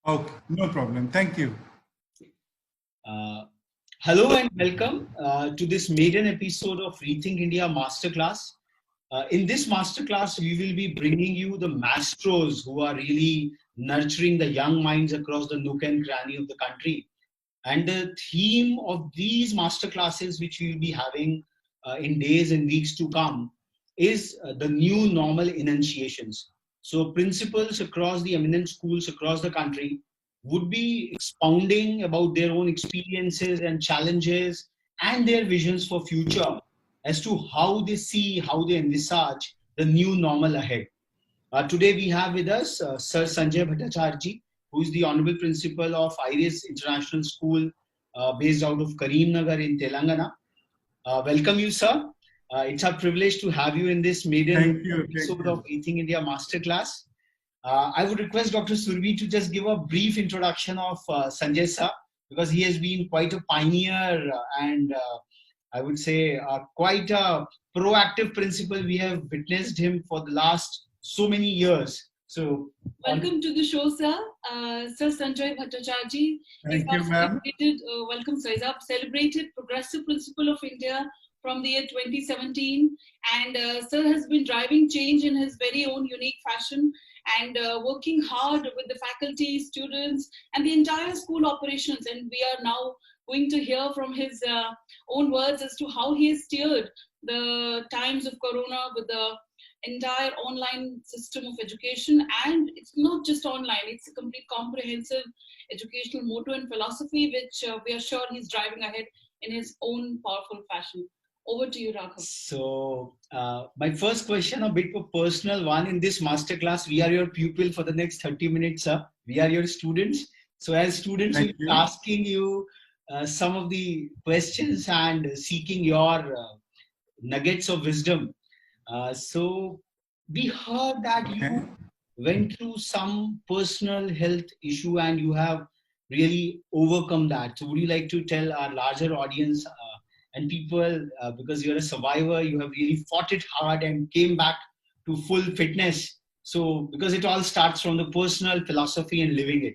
Okay, no problem. Thank you. Uh, Hello and welcome to this maiden episode of Rethink India Masterclass. In this masterclass, we will be bringing you the maestros who are really nurturing the young minds across the nook and cranny of the country. And the theme of these masterclasses, which we will be having in days and weeks to come, is the new normal enunciations. So, principals across the eminent schools across the country would be expounding about their own experiences and challenges and their visions for future as to how they see, how they envisage the new normal ahead. Today we have with us Sir Sanjoy Bhattacharjee, who is the Honorable Principal of IRIS International School based out of Karimnagar in Telangana. Welcome you, sir. It's a privilege to have you in this maiden episode of Rethink India Masterclass. I would request Dr. Surbi to just give a brief introduction of Sanjay sir, because he has been quite a pioneer and I would say quite a proactive principal. We have witnessed him for the last so many years. So, welcome to the show, sir. Sir Sanjoy Bhattacharjee. Thank you, ma'am. Welcome, sir. He's our celebrated Progressive Principal of India from the year 2017. And sir has been driving change in his very own unique fashion and working hard with the faculty, students, and the entire school operations. And we are now going to hear from his own words as to how he has steered the times of Corona with the entire online system of education. And it's not just online, it's a complete comprehensive educational motto and philosophy, which we are sure he's driving ahead in his own powerful fashion. Over to you, Raghav. So, my first question, a bit of a personal one. In this masterclass, we are your pupil for the next 30 minutes, sir. We are your students. So, as students, we'll be asking you some of the questions and seeking your nuggets of wisdom. So, we heard that you went through some personal health issue and you have really overcome that. So, would you like to tell our larger audience and people, because you're a survivor, you have really fought it hard and came back to full fitness. So, because it all starts from the personal philosophy and living it.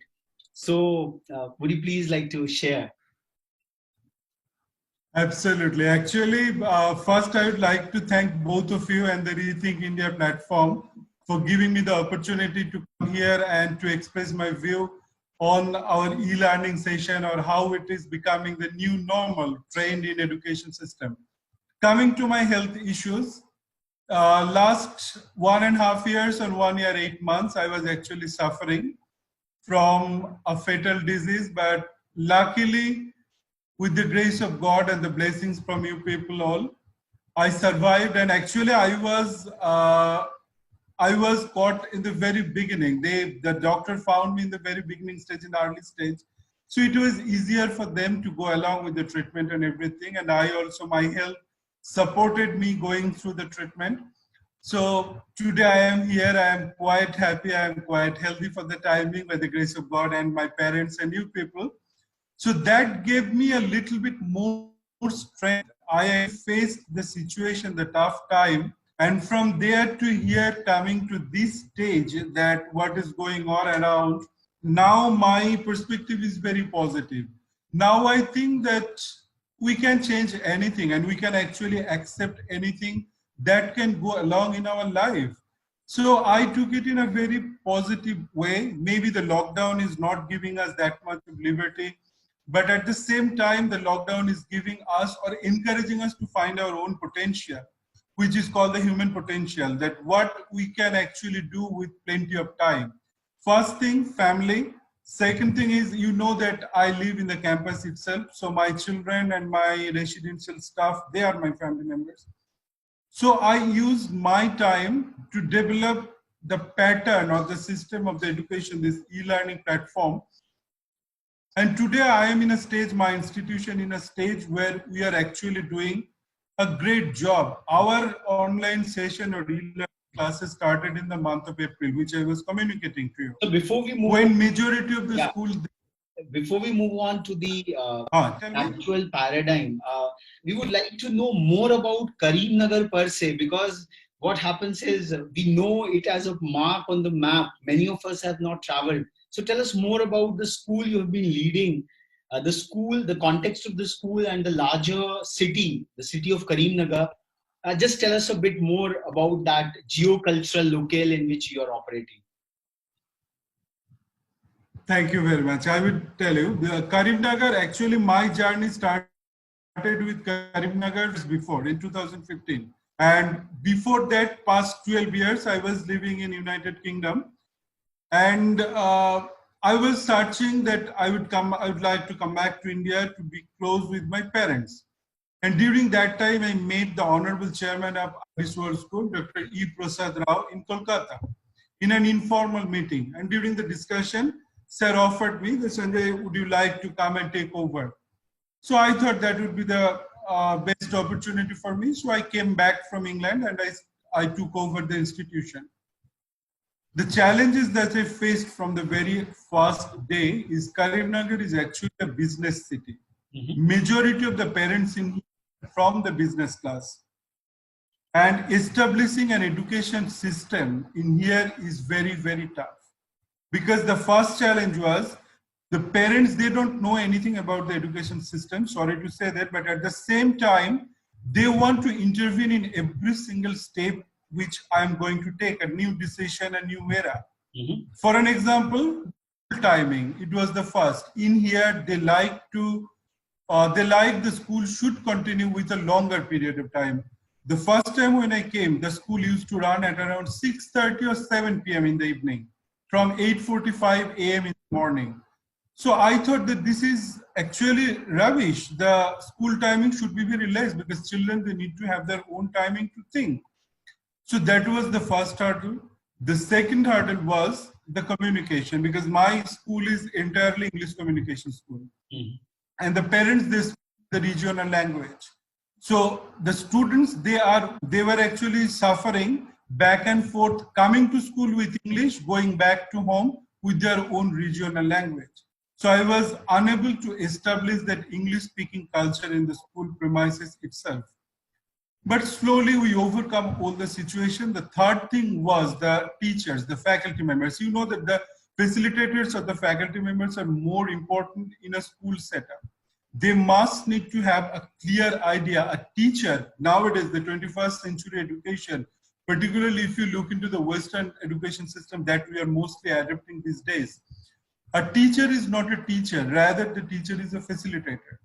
So, would you please like to share? Absolutely. Actually, first I would like to thank both of you and the Rethink India platform for giving me the opportunity to come here and to express my view on our e-learning session or how it is becoming the new normal trend in education system. Coming to my health issues, last 1.5 years or 1 year, 8 months, I was actually suffering from a fatal disease, but luckily, with the grace of God and the blessings from you people all, I survived. And actually, I was caught in the very beginning. The doctor found me in the very beginning stage, in the early stage. So it was easier for them to go along with the treatment and everything. And I also, my health supported me going through the treatment. So today I am here. I am quite happy. I am quite healthy for the timing by the grace of God and my parents and you people. So that gave me a little bit more strength. I faced the situation, the tough time. And from there to here, coming to this stage, that what is going on around, now my perspective is very positive. Now I think that we can change anything and we can actually accept anything that can go along in our life. So I took it in a very positive way. Maybe the lockdown is not giving us that much of liberty, but at the same time, the lockdown is giving us or encouraging us to find our own potential, which is called the human potential, that what we can actually do with plenty of time. First thing, family. Second thing is, you know that I live in the campus itself. So my children and my residential staff, they are my family members. So I use my time to develop the pattern or the system of the education, this e-learning platform. And today I am in a stage, my institution in a stage where we are actually doing a great job. Our online session or e-learning classes started in the month of April, which I was communicating to you. So before we move when majority of the schools... Before we move on to the actual paradigm, we would like to know more about Karimnagar per se, because what happens is we know it as a mark on the map. Many of us have not traveled. So tell us more about the school you have been leading, the school, the context of the school, and the larger city, the city of Karimnagar. Just tell us a bit more about that geocultural locale in which you are operating. Thank you very much. I will tell you, Karimnagar, actually my journey started with Karimnagar before in 2015. And before that, past 12 years, I was living in United Kingdom. And I was searching that I would like to come back to India to be close with my parents. And during that time, I met the Honorable Chairman of Irish World School, Dr. E. Prasad Rao in Kolkata, in an informal meeting. And during the discussion, Sir offered me, Sanjay, would you like to come and take over? So I thought that would be the best opportunity for me. So I came back from England and I took over the institution. The challenges that I faced from the very first day is Karimnagar is actually a business city. Majority of the parents in here from the business class. And establishing an education system in here is very, very tough. Because the first challenge was the parents, they don't know anything about the education system, sorry to say that, but at the same time, they want to intervene in every single step which I'm going to take, a new decision, a new era. For an example, timing, it was the first. In here, they like the school should continue with a longer period of time. The first time when I came, the school used to run at around 6:30 or 7 p.m. in the evening, from 8:45 a.m. in the morning. So I thought that this is actually rubbish. The school timing should be very less because children, they need to have their own timing to think. So that was the first hurdle. The second hurdle was the communication, because my school is entirely English communication school. And the parents, they speak the regional language. So the students, they were actually suffering back and forth, coming to school with English, going back to home with their own regional language. So I was unable to establish that English speaking culture in the school premises itself. But slowly we overcome all the situation. The third thing was the teachers, the faculty members. You know that the facilitators or the faculty members are more important in a school setup. They must need to have a clear idea. A teacher, nowadays, the 21st century education, particularly if you look into the Western education system that we are mostly adopting these days, a teacher is not a teacher, rather the teacher is a facilitator.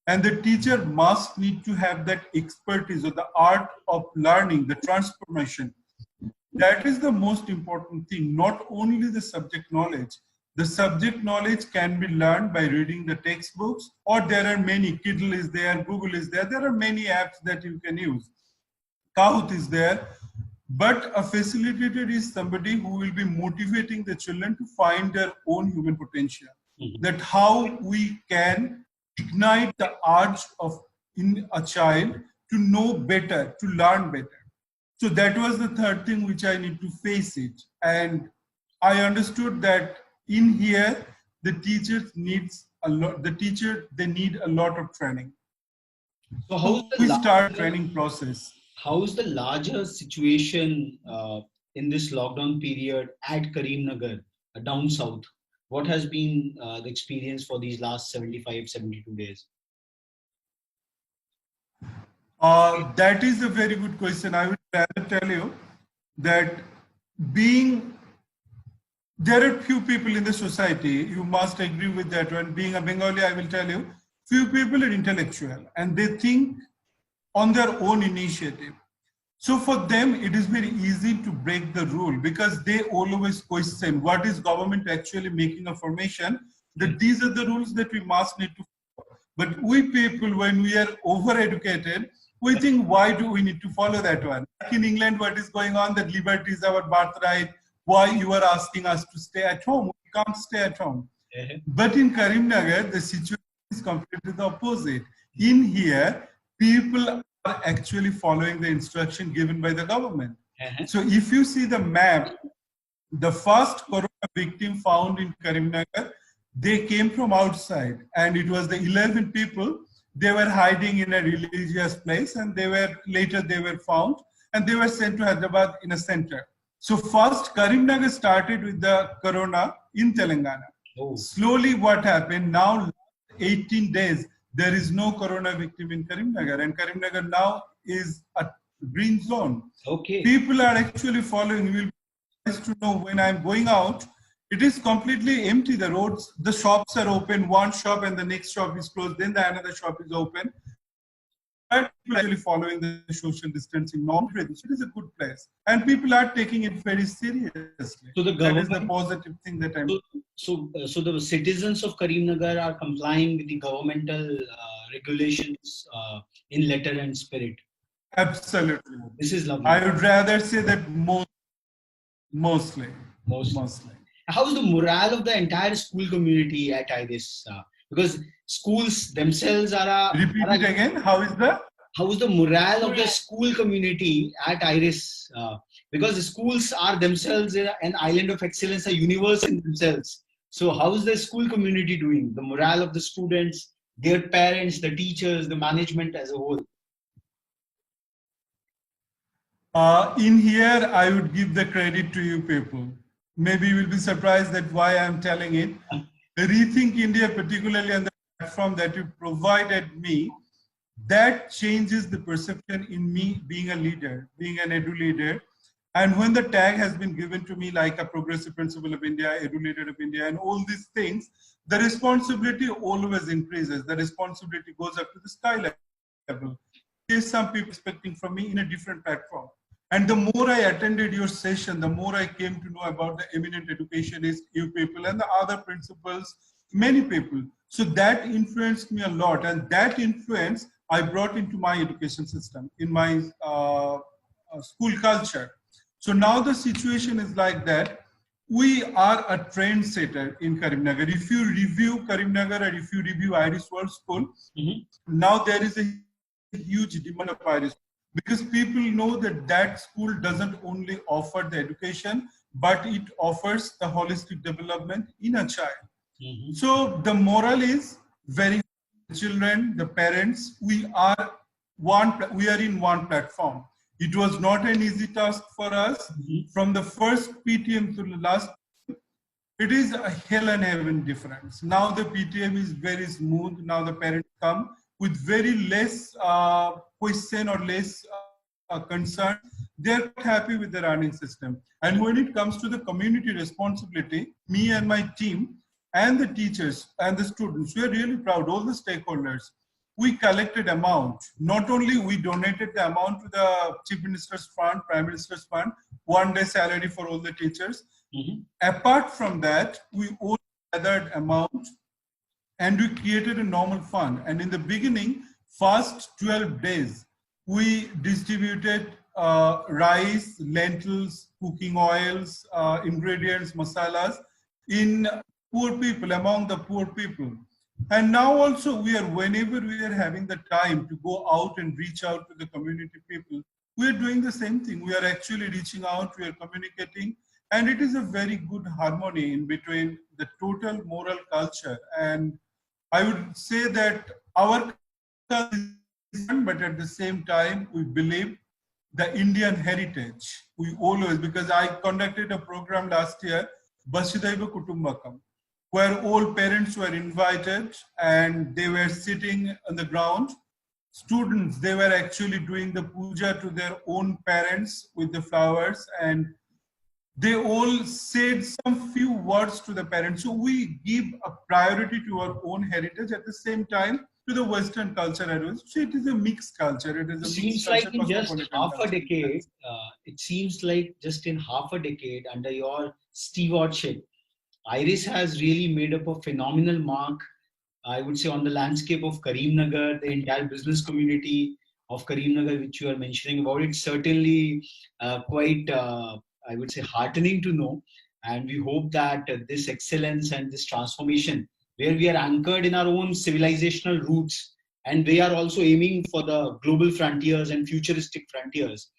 And the teacher must need to have that expertise or the art of learning, the transformation. That is the most important thing, not only the subject knowledge. The subject knowledge can be learned by reading the textbooks, or there are many, Kindle is there, Google is there, there are many apps that you can use. Kahoot is there. But a facilitator is somebody who will be motivating the children to find their own human potential. That how we can ignite the urge in a child to know better, to learn better. So that was the third thing which I need to face it. And I understood that in here, the teachers needs a lot, they need a lot of training. So how we start training process. How is the larger situation in this lockdown period at Karimnagar, down south? What has been the experience for these last 75, 72 days? That is a very good question. I would rather tell you that there are few people in the society, you must agree with that one. Being a Bengali, I will tell you, few people are intellectual and they think on their own initiative. So for them, it is very easy to break the rule because they always question what is government actually making a formation, that these are the rules that we must need to follow. But we people, when we are over-educated, we think, why do we need to follow that one? Like in England, what is going on, that liberty is our birthright. Why you are asking us to stay at home? We can't stay at home. But in Karimnagar, the situation is completely the opposite. In here, people are actually following the instruction given by the government. So if you see the map, the first corona victim found in Karimnagar, they came from outside and it was the 11 people. They were hiding in a religious place and later they were found and they were sent to Hyderabad in a center. So first Karimnagar started with the corona in Telangana. Oh. Slowly what happened, now 18 days, there is no corona victim in Karimnagar, and Karimnagar now is a green zone. Okay. People are actually following. You will be surprised to know when I'm going out, it is completely empty. The roads, the shops are open, one shop and the next shop is closed, then the another shop is open. But people are actually following the social distancing norm. It is a good place. And people are taking it very seriously. So the that is the government, positive thing that I'm... so the citizens of Karimnagar are complying with the governmental regulations in letter and spirit. Absolutely. This is lovely. I would rather say that mostly. How's the morale of the entire school community at IRIS? Because schools themselves are Repeat it again. How is the morale of the school community at IRIS? Because the schools are themselves an island of excellence, a universe in themselves. So how is the school community doing? The morale of the students, their parents, the teachers, the management as a whole? In here, I would give the credit to you people. Maybe you will be surprised that why I'm telling it. Rethink India, particularly on the platform that you provided me, that changes the perception in me being a leader, being an edu leader. And when the tag has been given to me like a progressive principle of India, edu leader of India, and all these things, the responsibility always increases. The responsibility goes up to the sky level. There's some people expecting from me in a different platform. And the more I attended your session, the more I came to know about the eminent educationists, you people, and the other principles, many people. So that influenced me a lot. And that influence I brought into my education system, in my school culture. So now the situation is like that. We are a trendsetter in Karimnagar. If you review Karimnagar or if you review Irish World School, now there is a huge demand of Irish, because people know that that school doesn't only offer the education, but it offers the holistic development in a child. So the moral is very good. Children, the parents, we are in one platform. It was not an easy task for us. From the first PTM to the last, it is a hell and heaven difference. Now the PTM is very smooth. Now the parents come with very less question or less concern. They're happy with the running system. And when it comes to the community responsibility, me and my team and the teachers and the students, we are really proud, all the stakeholders. We collected amount. Not only we donated the amount to the Chief Minister's Fund, Prime Minister's Fund, 1 day salary for all the teachers. Apart from that, we all gathered amount and we created a normal fund. And in the beginning, first 12 days, we distributed rice, lentils, cooking oils, ingredients, masalas in poor people, among the poor people. And now also whenever we are having the time to go out and reach out to the community people, we are doing the same thing. We are actually reaching out, we are communicating, and it is a very good harmony in between the total moral culture. And I would say that our culture is fun, but at the same time, we believe the Indian heritage. We always, because I conducted a program last year, Vasudhaiva Kutumbakam, where all parents were invited and they were sitting on the ground. Students, they were actually doing the puja to their own parents with the flowers, and they all said some few words to the parents. So we give a priority to our own heritage at the same time to the Western culture as well. So it is a mixed culture. It is a seems mixed like in just half a decade, it seems like just in half a decade under your stewardship, IRIS has really made up a phenomenal mark, I would say, on the landscape of Karimnagar, the entire business community of Karimnagar, which you are mentioning about. It's certainly quite, I would say, heartening to know. And we hope that this excellence and this transformation, where we are anchored in our own civilizational roots, and they are also aiming for the global frontiers and futuristic frontiers.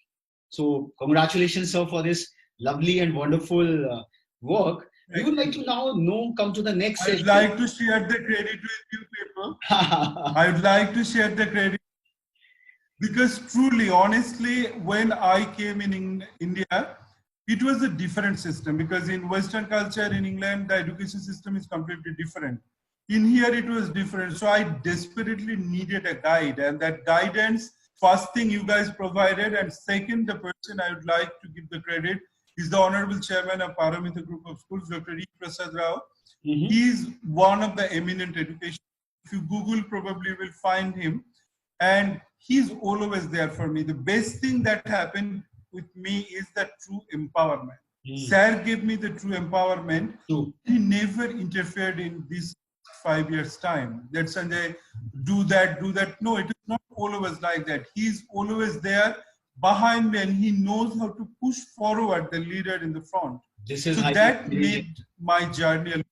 So congratulations, sir, for this lovely and wonderful work. We would like to now come to the next session. I'd like to share the credit with you people. I would like to share the credit because truly, honestly, when I came in India, it was a different system, because in Western culture in England, the education system is completely different. In here, it was different. So I desperately needed a guide, and that guidance, first thing you guys provided, and second, the person I would like to give the credit is the Honorable Chairman of Paramita Group of Schools, Dr. E. Prasad Rao. He is one of the eminent education. If you Google, probably will find him. And he's always there for me. The best thing that happened with me is the true empowerment. Sir gave me the true empowerment. He never interfered in this 5 years time. That Sanjay, do that, do that. No, it is not always like that. He's always there behind me, and he knows how to push forward the leader in the front. This is so that made my journey.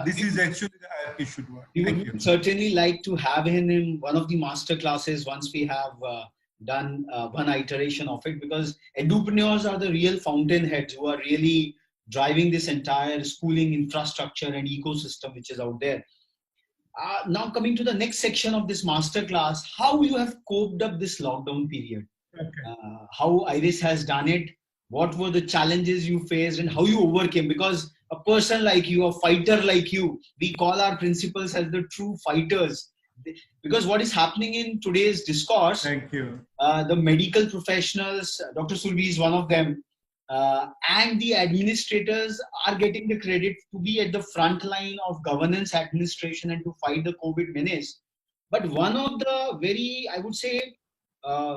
This is actually the hierarchy should work. We would certainly like to have him in one of the master classes once we have done one iteration of it, because edupreneurs are the real fountainheads who are really driving this entire schooling infrastructure and ecosystem which is out there. Now coming to the next section of this master class, how you have coped up this lockdown period, how Iris has done it, what were the challenges you faced and how you overcame, because a person like you, a fighter like you, we call our principals as the true fighters, because what is happening in today's discourse, the medical professionals, Dr. Survi is one of them, and the administrators are getting the credit to be at the front line of governance administration and to fight the COVID menace. But one of the very, I would say,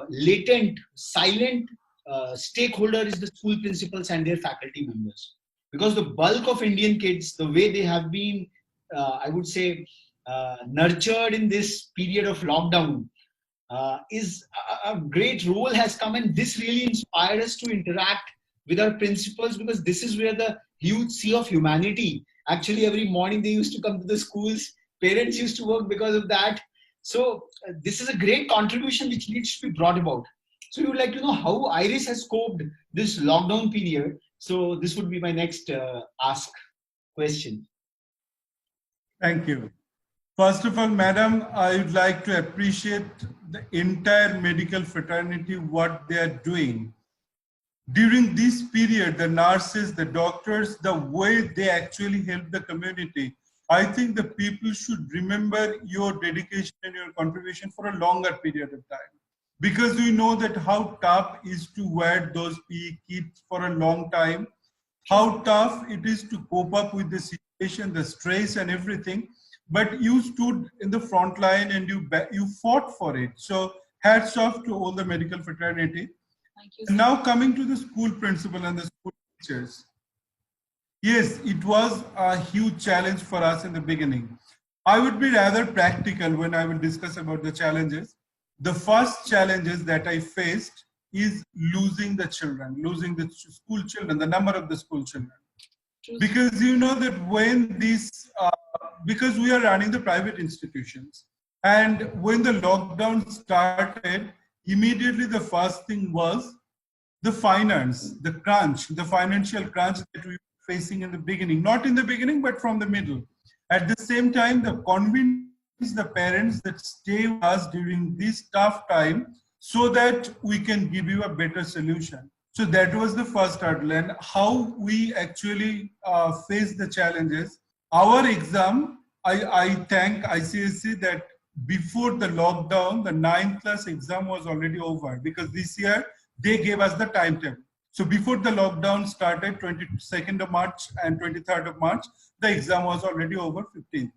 latent, silent stakeholder is the school principals and their faculty members. Because the bulk of Indian kids, the way they have been, I would say, nurtured in this period of lockdown, is a great role has come, and this really inspired us to interact with our principals, because this is where the huge sea of humanity, actually every morning they used to come to the schools, parents used to work because of that. So this is a great contribution which needs to be brought about. So we would like to know how Iris has coped this lockdown period. So this would be my next ask question. Thank you. First of all, madam, I would like to appreciate the entire medical fraternity, what they are doing. During this period, the nurses, the doctors, the way they actually help the community, I think the people should remember your dedication and your contribution for a longer period of time. Because we know that how tough it is to wear those PE kits for a long time, how tough it is to cope up with the situation, the stress and everything. But you stood in the front line and you fought for it. So hats off to all the medical fraternity. Thank you. And now coming to the school principal and the school teachers. Yes, it was a huge challenge for us in the beginning. I would be rather practical when I will discuss about the challenges. The first challenges that I faced is losing the children, losing the school children, the number of the school children. Because you know that when this, because we are running the private institutions, and when the lockdown started, immediately the first thing was the finance, the crunch, the financial crunch that we were facing in the beginning, not in the beginning, but from the middle. At the same time, the convince the parents that stay with us during this tough time so that we can give you a better solution. So that was the first hurdle, and how we actually face the challenges. Our exam, I thank ICSC that before the lockdown, the 9th class exam was already over, because this year they gave us the timetable. So before the lockdown started, 22nd of March and 23rd of March, the exam was already over 15th.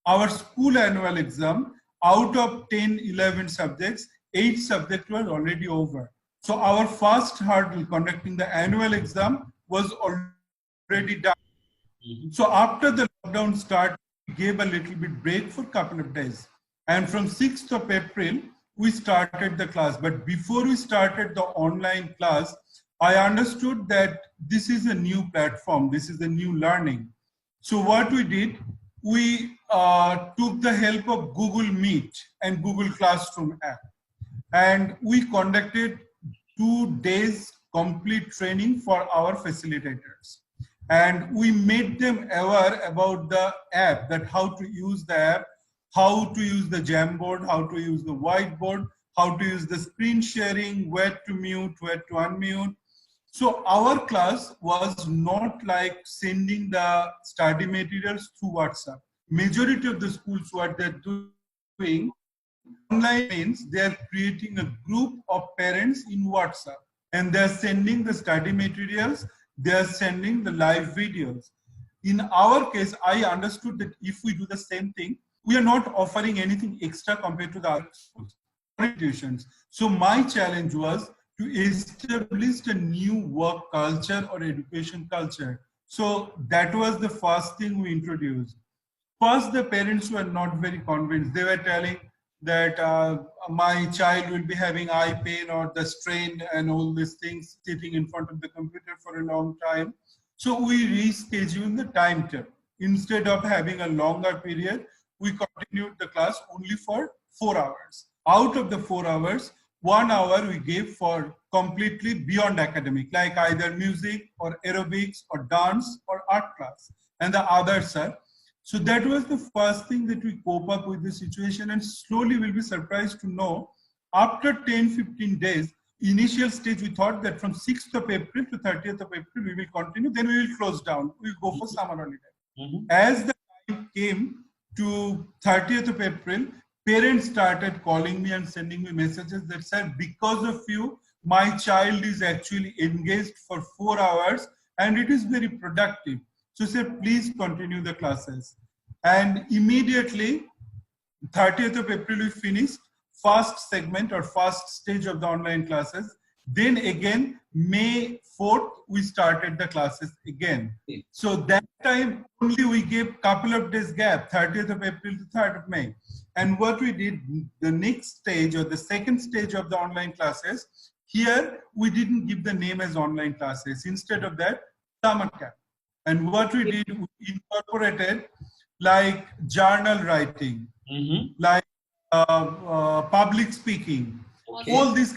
Our school annual exam, out of 10, 11 subjects, 8 subjects were already over. So our first hurdle conducting the annual exam was already done. So after the lockdown started, we gave a little bit break for a couple of days. And from 6th of April, we started the class. But before we started the online class, I understood that this is a new platform. This is a new learning. So what we did, we took the help of Google Meet and Google Classroom app. And we conducted 2 days complete training for our facilitators. And we made them aware about the app, that how to use the app, how to use the Jamboard, how to use the whiteboard, how to use the screen sharing, where to mute, where to unmute. So our class was not like sending the study materials through WhatsApp. Majority of the schools, what they're doing, online means they're creating a group of parents in WhatsApp and they're sending the study materials, they're sending the live videos. In our case, I understood that if we do the same thing, we are not offering anything extra compared to the other schools or institutions. So my challenge was to establish a new work culture or education culture. So that was the first thing we introduced. First, the parents were not very convinced. They were telling that my child will be having eye pain or the strain and all these things sitting in front of the computer for a long time. So we rescheduled the timetable. Instead of having a longer period, we continued the class only for 4 hours. Out of the 4 hours, 1 hour we gave for completely beyond academic, like either music or aerobics or dance or art class. And the others are. So that was the first thing that we cope up with the situation, and slowly we'll be surprised to know after 10-15 days, initial stage we thought that from 6th of April to 30th of April we will continue, then we will close down, we'll go for summer holiday. As the time came to 30th of April, parents started calling me and sending me messages that said, because of you, my child is actually engaged for 4 hours and it is very productive. So say, please continue the classes. And immediately, 30th of April, we finished first segment or first stage of the online classes. Then again, May 4th, we started the classes again. So that time only we gave couple of days gap, 30th of April to 3rd of May. And what we did, the next stage or the second stage of the online classes, here we didn't give the name as online classes. Instead of that, summer camp. And what we did, we incorporated like journal writing, like public speaking, all these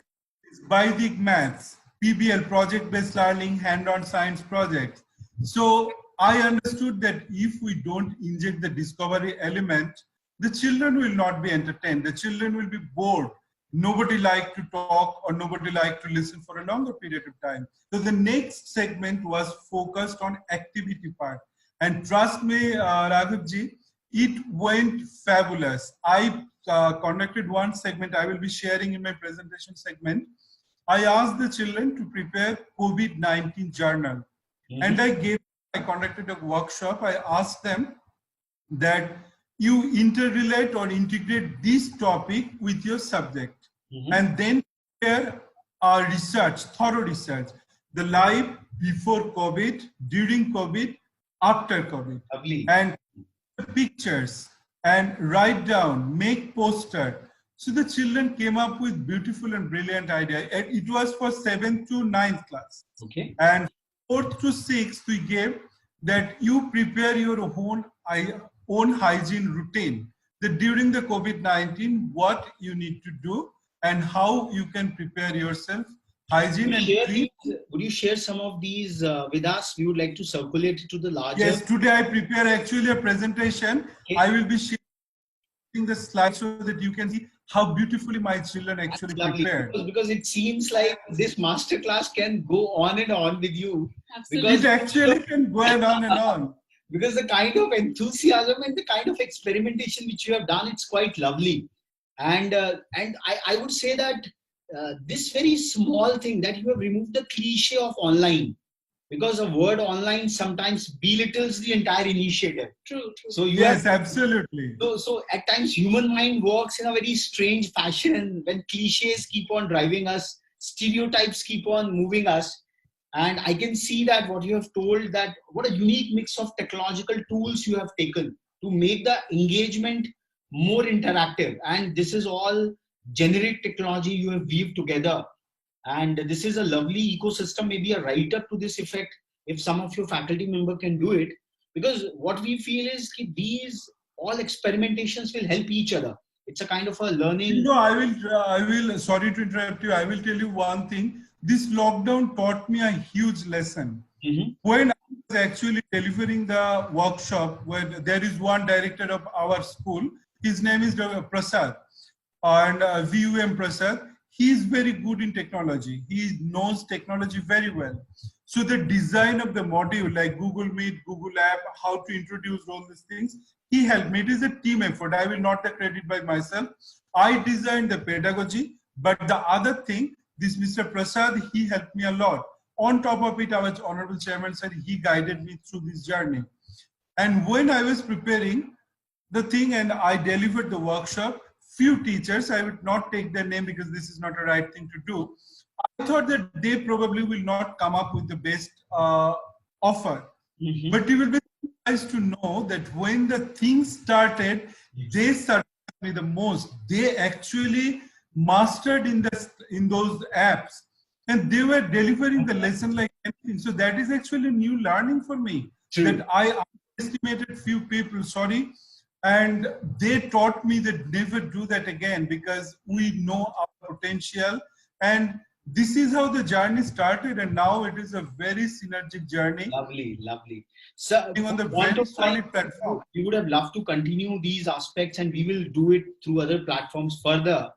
Vedic maths, PBL, project-based learning, hand-on science projects. So I understood that if we don't inject the discovery element, the children will not be entertained. The children will be bored. Nobody like to talk or nobody like to listen for a longer period of time. So the next segment was focused on activity part. And trust me, Raghavji, it went fabulous. I conducted one segment I will be sharing in my presentation segment. I asked the children to prepare COVID-19 journal. And I conducted a workshop. I asked them that you interrelate or integrate this topic with your subject. And then prepare our research, thorough research, the life before COVID, during COVID, after COVID. And pictures and write down, make poster. So the children came up with beautiful and brilliant idea. It was for 7th to 9th class. And 4th to 6th, we gave that you prepare your own hygiene routine. That during the COVID-19, what you need to do and how you can prepare yourself, hygiene and clean. Would you share some of these with us? We would like to circulate it to the larger. Yes, today I prepare actually a presentation. I will be sharing the slides so that you can see how beautifully my children actually prepared. Because it seems like this masterclass can go on and on with you. Absolutely. It actually can go on and on. Because the kind of enthusiasm and the kind of experimentation which you have done, it's quite lovely. And I would say that this very small thing that you have removed the cliche of online, because the word online sometimes belittles the entire initiative. True. So Absolutely. So at times human mind works in a very strange fashion, and when cliches keep on driving us, stereotypes keep on moving us. And I can see that what you have told, that what a unique mix of technological tools you have taken to make the engagement more interactive. And this is all generic technology you have weaved together. And this is a lovely ecosystem, maybe a write-up to this effect, if some of your faculty member can do it. Because what we feel is that these all experimentations will help each other. It's a kind of a learning. No, I will, sorry to interrupt you. I will tell you one thing. This lockdown taught me a huge lesson. When I was actually delivering the workshop, where there is one director of our school, his name is Prasad, and VUM Prasad. he is very good in technology. He knows technology very well. So the design of the module like Google Meet, Google App, how to introduce all these things, he helped me. It is a team effort. I will not take credit by myself. I designed the pedagogy, but the other thing, this Mr. Prasad, he helped me a lot. On top of it, our Honorable Chairman said he guided me through this journey. And when I was preparing the thing and I delivered the workshop, few teachers, I would not take their name because this is not a right thing to do. I thought that they probably will not come up with the best offer. But you will be surprised to know that when the thing started, they started me the most. They actually mastered in those apps, and they were delivering the lesson like anything. So that is actually new learning for me. True. That I underestimated few people. Sorry. And they taught me that never do that again because we know our potential. And this is how the journey started. And now it is a very synergic journey. Lovely, lovely. So, on the very solid platform. We would have loved to continue these aspects and we will do it through other platforms further.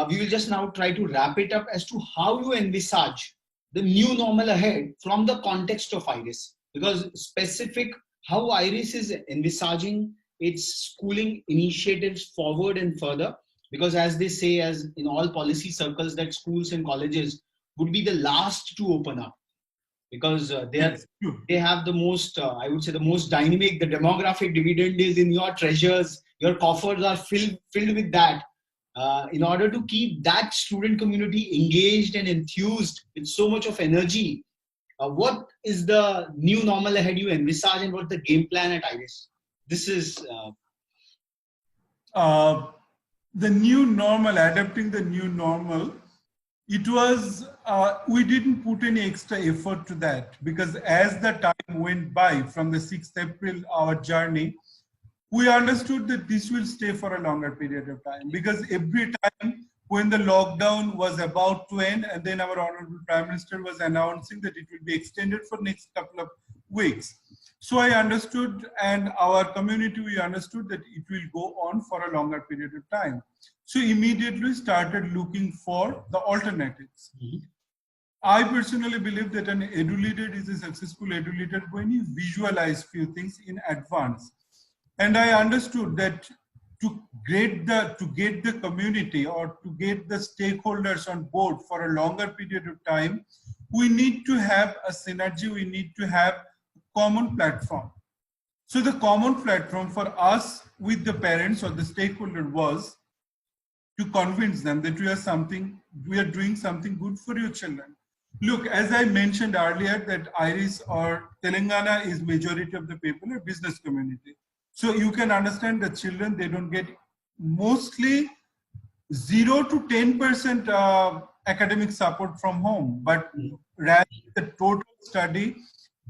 We will just now try to wrap it up as to how you envisage the new normal ahead from the context of IRIS. Because specific how IRIS is envisaging its schooling initiatives forward and further, because as they say, as in all policy circles, that schools and colleges would be the last to open up because they have the most, I would say, the most dynamic. The demographic dividend is in your treasures. Your coffers are filled with that. In order to keep that student community engaged and enthused with so much of energy, what is the new normal ahead you envisage, and what's the game plan at IRIS? This is the new normal, adapting the new normal. It was, we didn't put any extra effort to that because as the time went by from the 6th April, our journey, we understood that this will stay for a longer period of time because every time when the lockdown was about to end and then our Honorable Prime Minister was announcing that it will be extended for next couple of weeks. So I understood, and our community, we understood that it will go on for a longer period of time. So immediately started looking for the alternatives. I personally believe that an edu-leader is a successful edu-leader when you visualize few things in advance. And I understood that to get the community or to get the stakeholders on board for a longer period of time, we need to have a synergy, we need to have common platform. So the common platform for us with the parents or the stakeholder was to convince them that we are doing something good for your children. Look, as I mentioned earlier, that IRIS or Telangana is majority of the people are business community. So you can understand the children, they don't get mostly 0 to 10% academic support from home, but rather the total study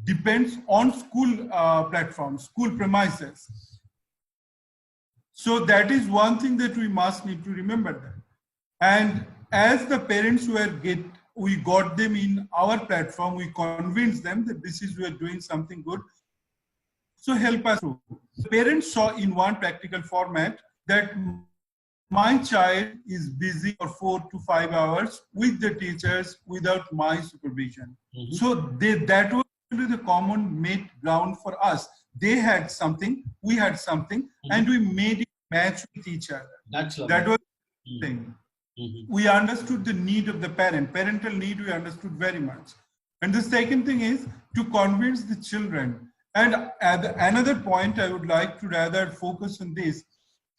depends on school platforms, school premises. So that is one thing that we must need to remember that. And as the parents we got them in our platform, we convinced them that this is, we are doing something good. So help us through. The parents saw in one practical format that my child is busy for 4 to 5 hours with the teachers without my supervision. So that was the common made ground for us. They had something, we had something, and we made it match with each other. That was the thing. We understood the need of the parental need, we understood very much. And the second thing is to convince the children. And another point I would like to rather focus on this.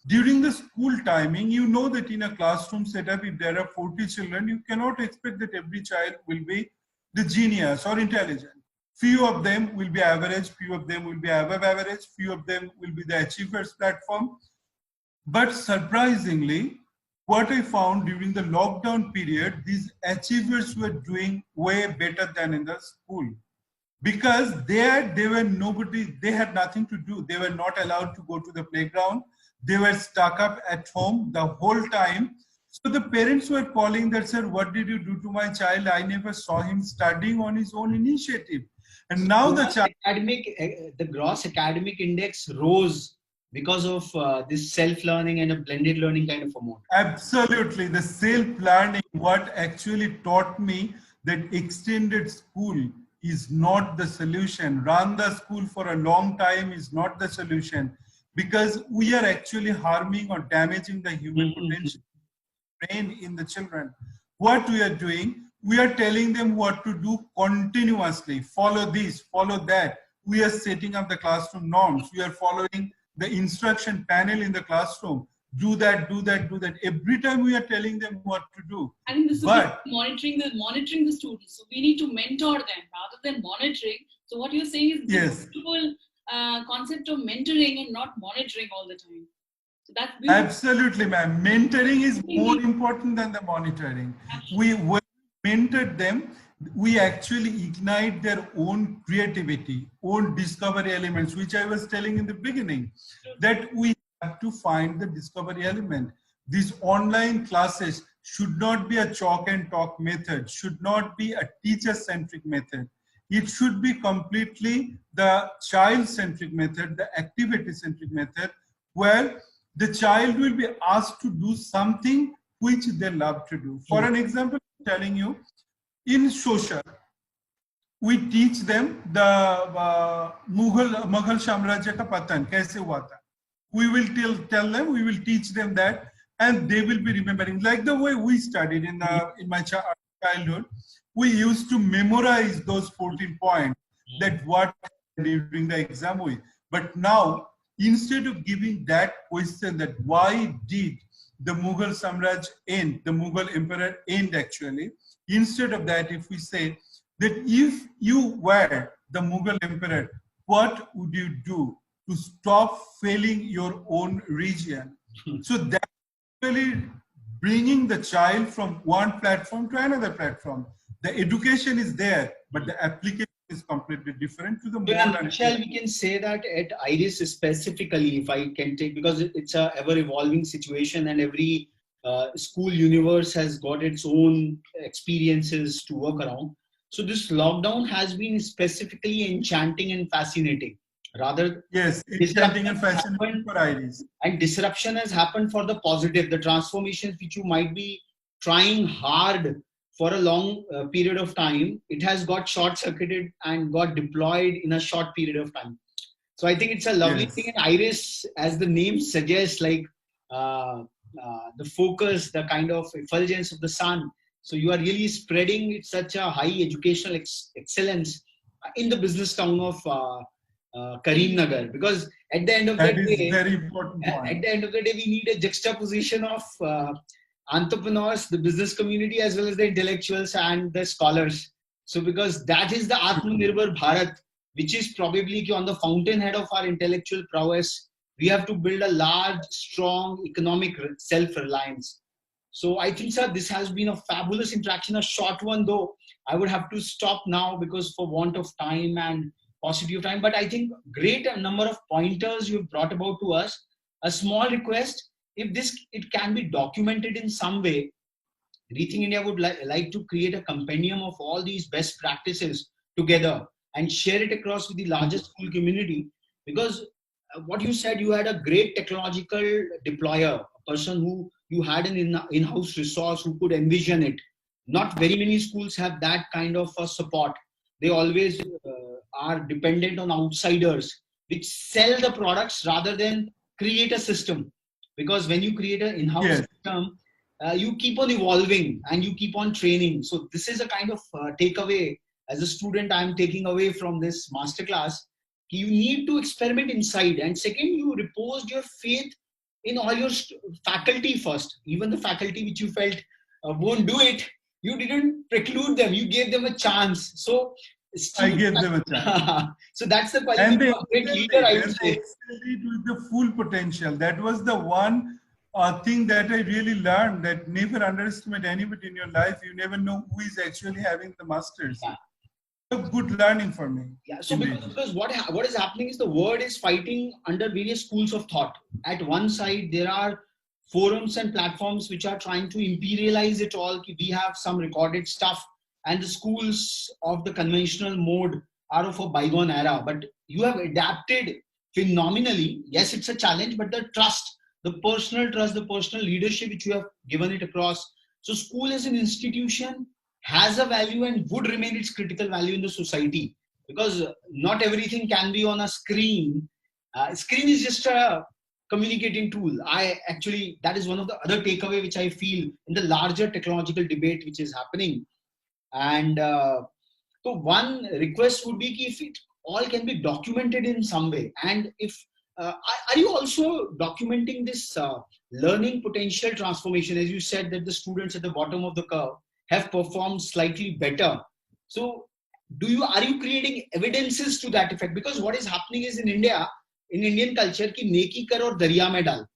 During the school timing, you know that in a classroom setup, if there are 40 children, you cannot expect that every child will be the genius or intelligent. Few of them will be average, few of them will be above average, few of them will be the achievers platform. But surprisingly, what I found during the lockdown period, these achievers were doing way better than in the school. Because they had nothing to do. They were not allowed to go to the playground. They were stuck up at home the whole time. So the parents were calling that, sir, what did you do to my child? I never saw him studying on his own initiative. And now the child... The gross academic index rose because of this self-learning and a blended learning kind of a mode. Absolutely. The self-learning, what actually taught me that extended school is not the solution. Run the school for a long time is not the solution, because we are actually harming or damaging the human potential brain in the children. What we are doing, we are telling them what to do continuously. Follow this, follow that. We are setting up the classroom norms. We are following the instruction panel in the classroom. Do that, do that, do that. Every time we are telling them what to do. I think this is But monitoring the students. So we need to mentor them rather than monitoring. So what you're saying is yes, beautiful concept of mentoring and not monitoring all the time. So that's beautiful. absolutely, ma'am. Mentoring is more important than the monitoring. We when we mentored them, we actually ignite their own creativity, own discovery elements, which I was telling in the beginning, that we have to find the discovery element. These online classes should not be a chalk and talk method, should not be a teacher-centric method. It should be completely the child-centric method, the activity-centric method, where the child will be asked to do something which they love to do. For an example, I'm telling you, in social, we teach them the Mughal Samrajya ka patan, kaise hua tha. We will tell them, we will teach them that, and they will be remembering. Like the way we studied in my childhood, we used to memorize those 14 points, that what during the exam week. But now, instead of giving that question, that why did the Mughal Samraj end, the Mughal emperor end actually, instead of that, if we say that if you were the Mughal emperor, what would you do to stop failing your own region? So that's really bringing the child from one platform to another platform. The education is there, but the application is completely different to the modern. Shall we can say that at IRIS specifically, if I can take, because it's a ever evolving situation and every school universe has got its own experiences to work around. So this lockdown has been specifically enchanting and fascinating. Rather, yes, enchanting and fascinating for IRIS. And disruption has happened for the positive. The transformations which you might be trying hard for a long period of time, it has got short-circuited and got deployed in a short period of time. So I think it's a lovely thing. And IRIS, as the name suggests, like the focus, the kind of effulgence of the sun. So you are really spreading such a high educational excellence in the business town of Karimnagar, because at the end of the day, very important point. At the end of the day, we need a juxtaposition of entrepreneurs, the business community, as well as the intellectuals and the scholars. So because that is the Atmanirbhar Bharat, which is probably on the fountainhead of our intellectual prowess. We have to build a large, strong economic self-reliance. So I think, sir, this has been a fabulous interaction, a short one though. I would have to stop now because for want of time and paucity of time, but I think great number of pointers you've brought about to us. A small request, if it can be documented in some way, Rethink India would like to create a compendium of all these best practices together and share it across with the largest school community, because what you said, you had a great technological deployer, a person who you had an in-house resource who could envision it. Not very many schools have that kind of support. They always are dependent on outsiders which sell the products rather than create a system. Because when you create an in-house system, you keep on evolving and you keep on training. So this is a kind of takeaway as a student I'm taking away from this masterclass. You need to experiment inside, and second, you reposed your faith in all your faculty first. Even the faculty which you felt won't do it, you didn't preclude them, you gave them a chance. So I gave them a chance. So that's the quality of a great leader, I would say. With the full potential. That was the one thing that I really learned, that never underestimate anybody in your life. You never know who is actually having the masters. Yeah. A good learning for me. Yeah. So because what is happening is the world is fighting under various schools of thought. At one side, there are forums and platforms which are trying to imperialize it all. We have some recorded stuff, and the schools of the conventional mode are of a bygone era. But you have adapted phenomenally. Yes, it's a challenge, but the trust, the personal leadership which you have given it across. So school as an institution has a value and would remain its critical value in the society, because not everything can be on a screen. Screen is just a communicating tool. That is one of the other takeaway which I feel in the larger technological debate which is happening. And so one request would be if it all can be documented in some way, and if are you also documenting this learning potential transformation, as you said that the students at the bottom of the curve have performed slightly better. So are you creating evidences to that effect? Because what is happening is in India, in Indian culture, ki neki kar aur darya mein dal.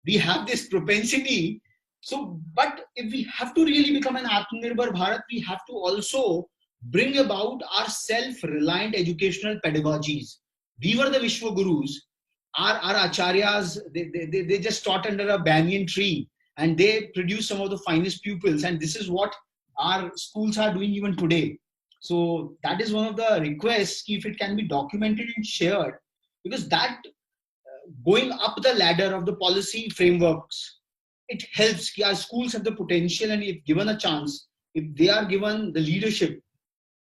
We have this propensity. So, but if we have to really become an Atmanirbhar Bharat, we have to also bring about our self-reliant educational pedagogies. We were the Vishwa Gurus. Our acharyas, they just taught under a banyan tree, and they produce some of the finest pupils. And this is what our schools are doing even today. So that is one of the requests, if it can be documented and shared, because that going up the ladder of the policy frameworks, it helps. Our schools have the potential, and if given a chance, if they are given the leadership,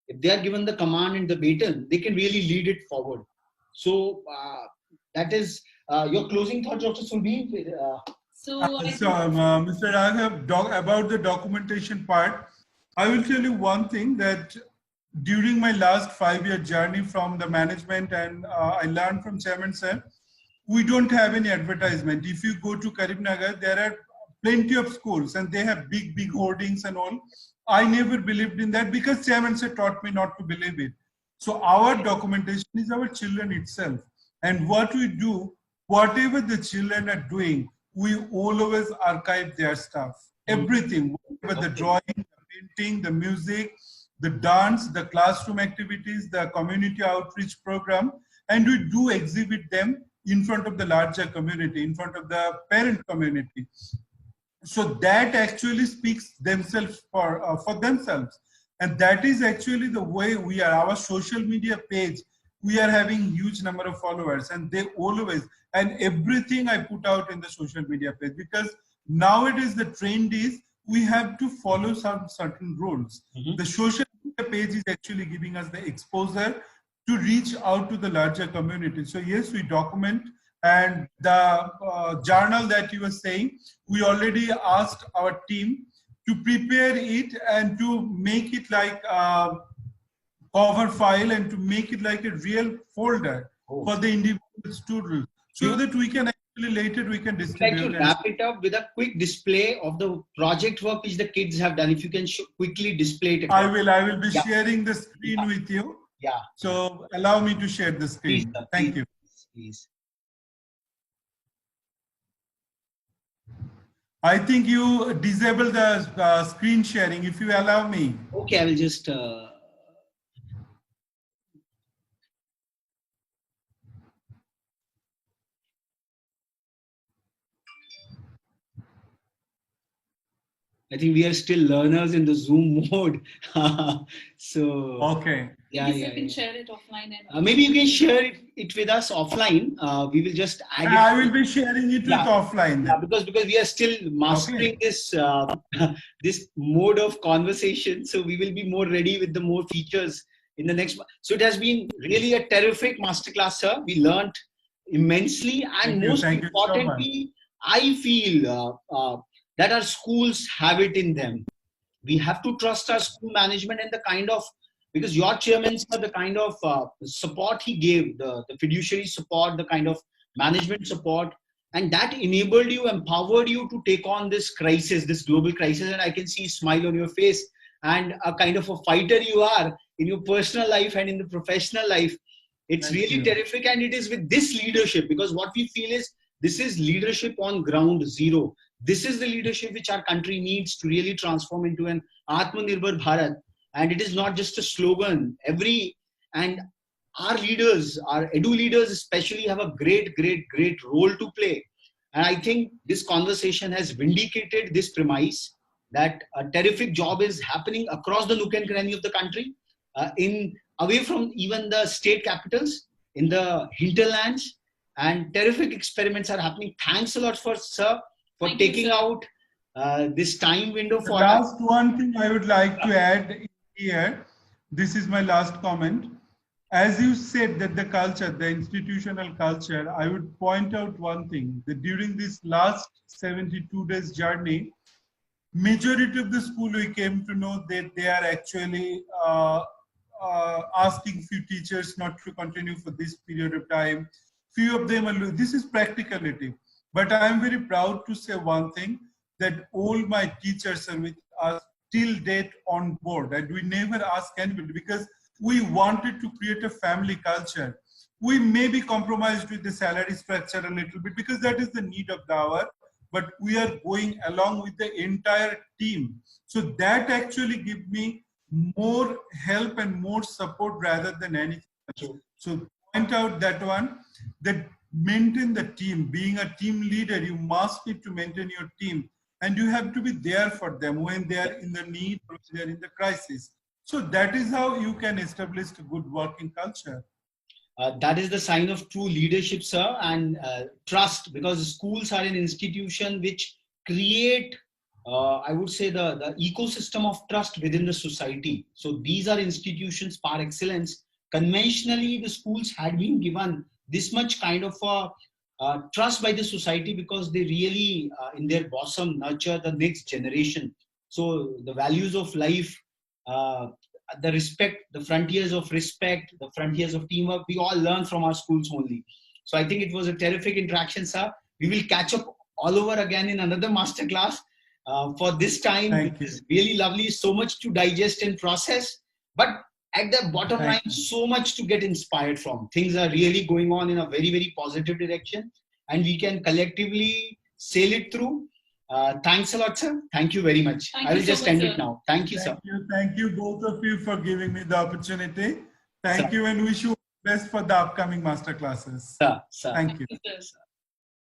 if they are given the command and the baton, they can really lead it forward. So that is your closing thoughts, Dr. Sulbhi. Mr. Raghav, about the documentation part, I will tell you one thing, that during my last 5-year journey from the management, and I learned from Chairman Sir, we don't have any advertisement. If you go to Karimnagar, there are plenty of schools and they have big hoardings and all. I never believed in that because Chairman Sir taught me not to believe it. So our documentation is our children itself. And what we do, whatever the children are doing, we always archive their stuff. Everything, whatever the drawing, the painting, the music, the dance, the classroom activities, the community outreach program, and we do exhibit them in front of the larger community, in front of the parent community. So that actually speaks themselves for themselves. And that is actually the way we are. Our social media page, we are having huge number of followers, and they always, and everything I put out in the social media page, because nowadays the trend is we have to follow some certain rules. The social media page is actually giving us the exposure to reach out to the larger community. So yes, we document, and the journal that you were saying, we already asked our team to prepare it and to make it like a cover file and to make it like a real folder for the individual students, so that we can actually later we can distribute. I'd like to wrap it up with a quick display of the project work which the kids have done. If you can quickly display it. I will be sharing the screen with you. Yeah. So allow me to share the screen. Please, Thank you. Please. I think you disable the screen sharing, if you allow me. Okay, I will just. I think we are still learners in the Zoom mode. So. Okay. Yeah, you can share it offline. And maybe you can share it with us offline. We will just add it. I will be sharing it with offline. Yeah, because we are still mastering this this mode of conversation. So we will be more ready with the more features in the next. So it has been really a terrific masterclass, sir. We learned immensely, and most importantly, I feel that our schools have it in them. We have to trust our school management and the kind of, because your chairman, sir, the kind of support he gave, the fiduciary support, the kind of management support, and that enabled you, empowered you to take on this crisis, this global crisis. And I can see a smile on your face, and a kind of a fighter you are in your personal life and in the professional life. It's really terrific, and it is with this leadership, because what we feel is this is leadership on ground zero. This is the leadership which our country needs to really transform into an Atmanirbhar Bharat. And it is not just a slogan. And our leaders, our edu leaders especially, have a great role to play. And I think this conversation has vindicated this premise that a terrific job is happening across the nook and cranny of the country, away from even the state capitals, in the hinterlands, and terrific experiments are happening. Thanks a lot for sir for Thank you, taking sir. out this time window The for us. last one thing I would like to add here, this is my last comment. As you said that the culture, the institutional culture, I would point out one thing, that during this last 72 days journey, majority of the school we came to know that they are actually asking few teachers not to continue for this period of time. Few of them are, this is practicality. But I am very proud to say one thing, that all my teachers are with us till date on board, and we never ask anybody because we wanted to create a family culture. We may be compromised with the salary structure a little bit because that is the need of the hour, but we are going along with the entire team. So that actually gives me more help and more support rather than anything else. So point out that one, that maintain the team. Being a team leader, you must need to maintain your team, and you have to be there for them when they are in the need or they are in the crisis. So that is how you can establish a good working culture. That is the sign of true leadership, sir, and trust, because schools are an institution which create, I would say, the ecosystem of trust within the society. So these are institutions par excellence. Conventionally, the schools had been given this much kind of trust by the society because they really, in their bosom, nurture the next generation. So the values of life, the respect, the frontiers of respect, the frontiers of teamwork, we all learn from our schools only. So I think it was a terrific interaction, sir. We will catch up all over again in another masterclass. For this time, it is really lovely, so much to digest and process. But at the bottom line, so much to get inspired from. Things are really going on in a very, very positive direction, and we can collectively sail it through. Thanks a lot, sir. Thank you very much. I will just end it now. Thank you, sir. Thank you, both of you, for giving me the opportunity. Thank you, and wish you best for the upcoming master classes. Sir. Thank you. Thank you, sir.